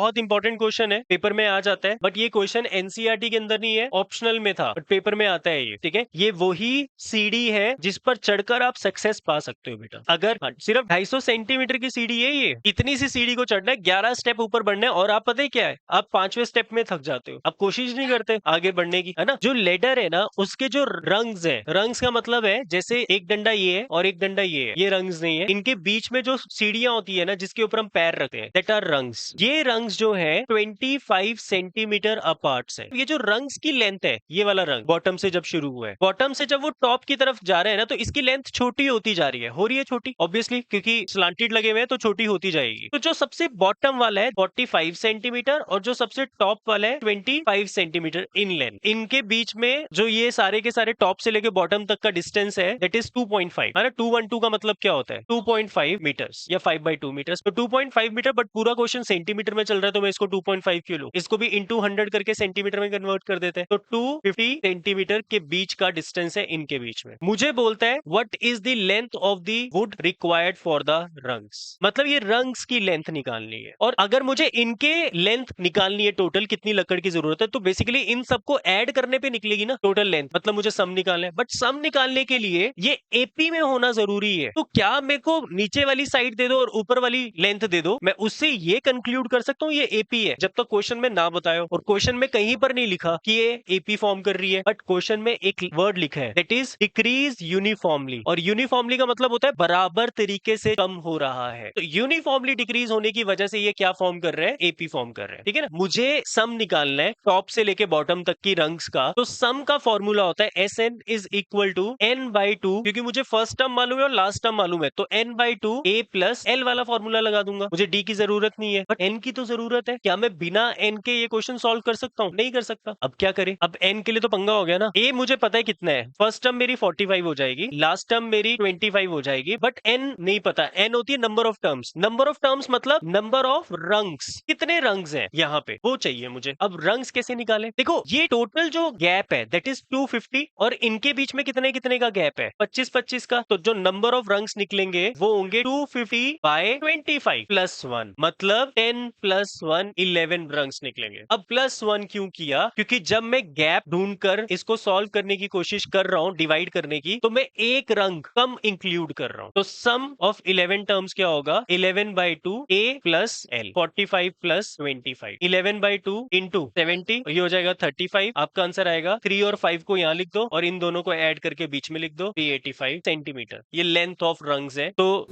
बहुत important question है, paper में आ जाता है, बट ये क्वेश्चन एनसीईआरटी के अंदर नहीं है, ऑप्शनल में था, बट पेपर में आता है ये। ठीक है, ये वही सीढ़ी है जिस पर चढ़कर आप सक्सेस पा सकते हो बेटा। अगर सिर्फ 250 सेंटीमीटर की सीढ़ी है ये, इतनी सी सीढ़ी को चढ़ना है, 11 स्टेप ऊपर बढ़ना है, और आप पता है क्या है, आप 5वें स्टेप में थक जाते हो, आप कोशिश नहीं करते आगे बढ़ने की, है ना। जो लेडर है ना, उसके जो रंग्स है, रंग्स का मतलब है जैसे एक डंडा ये है और एक डंडा ये रंग्स नहीं है, इनके बीच में जो सीढ़ियां होती है ना, जिसके ऊपर हम पैर रखते हैं, दैट आर रंग्स। ये रंग्स जो है 25 सेंटीमीटर अपार्ट है। ये जो रंग्स की लेंथ है, ये वाला रंग बॉटम से जब शुरू हुआ है, बॉटम से जब वो टॉप की तरफ जा रहे हैं ना, तो इसकी लेंथ छोटी होती जा रही है, हो रही है छोटी ऑब्वियसली, क्योंकि स्लांटेड लगे हुए हैं तो छोटी होती जाएगी। तो जो सबसे बॉटम वाला है 45 सेंटीमीटर और जो सबसे टॉप वाला है 25 सेंटीमीटर इन लेंथ, इनके बीच में जो ये सारे के सारे टॉप से लेके बॉटम तक का डिस्टेंस है, दैट इज 2.5, है ना। 212 का मतलब क्या होता है, 2.5 मीटर्स या 5/2 मीटर्स। तो 2.5 मीटर, बट पूरा क्वेश्चन सेंटीमीटर में चल रहा है, तो मैं इसको 2.5 क्यों लूं, इसको भी इंटू 100 करके सेंटीमीटर में कन्वर्ट कर देते हैं। तो 250 सेंटीमीटर के बीच का डिस्टेंस है इनके बीच में। मुझे बोलता है what is the length of the wood required for the rungs, मतलब ये रंग्स की लेंथ निकालनी है, और अगर मुझे इनके लेंथ निकालनी है, टोटल कितनी लकड़ की जरूरत है, तो बेसिकली इन सबको ऐड करने पे निकलेगी ना टोटल लेंथ, मतलब मुझे सम निकालना है, बट सम निकालने के लिए ये एपी में होना जरूरी है। तो क्या मेरे को नीचे वाली साइड दे दो और ऊपर वाली लेंथ दे दो, मैं उससे ये कंक्लूड कर सकता हूँ ये एपी है, जब तक क्वेश्चन में ना बताओ, और क्वेश्चन में कहीं पर नहीं लिखा कि ये एपी फॉर्म कर रही है, बट क्वेश्चन में एक वर्ड लिखा है, दैट इज डिक्रीज यूनिफॉर्मली, और यूनिफॉर्मली का मतलब होता है बराबर तरीके से कम हो रहा है। तो यूनिफॉर्मली डिक्रीज होने की वजह से ये क्या फॉर्म कर रहे हैं, एपी फॉर्म कर रहे हैं। ठीक है ना, मुझे सम निकालना है टॉप से लेके बॉटम तक की रंग्स का, तो सम का फॉर्मूला होता है SN is equal to N/2, क्योंकि मुझे फर्स्ट टर्म मालूम है और लास्ट टर्म मालूम है, तो N/2 A प्लस L वाला फॉर्मूला लगा दूंगा। मुझे D की जरूरत नहीं है, बट N की तो जरूरत है। क्या मैं बिना N के ये क्वेश्चन सॉल्व कर सकता हूँ, नहीं कर सकता। अब क्या करें, अब N के लिए तो पंगा हो गया ना। A मुझे पता है कितना है, फर्स्ट टर्म मेरी 45 हो जाएगी, लास्ट टर्म मेरी 25 हो जाएगी, बट N नहीं पता। N होती है number of terms, number of terms मतलब नंबर ऑफ रंग्स, कितने रंग्स हैं यहाँ पे, वो चाहिए मुझे। अब रंग्स कैसे निकाले, देखो ये टोटल जो गैप है दैट इज 250, और इनके बीच में कितने कितने का गैप है, 25-25 का, तो जो नंबर ऑफ रंग्स निकलेंगे वो होंगे 250/25 प्लस 1, मतलब 10 प्लस 1 11 रंग्स निकलेंगे। अब प्लस 1 क्यों किया, क्योंकि जब मैं गैप ढूंढकर इसको सॉल्व करने की कोशिश कर रहा हूं, डिवाइड करने की, तो मैं एक रंग कम इंक्लूड कर रहा हूं। तो सम ऑफ 11 टर्म्स क्या होगा, 11/2 A plus L, 45 plus 25, 11/2 into 70, ये हो जाएगा 35। आपका आंसर आएगा 3 और 5 को यहाँ लिख दो और इन दोनों को ऐड करके बीच में लिख दो, 385 सेंटीमीटर ये लेंथ ऑफ रंग्स है। तो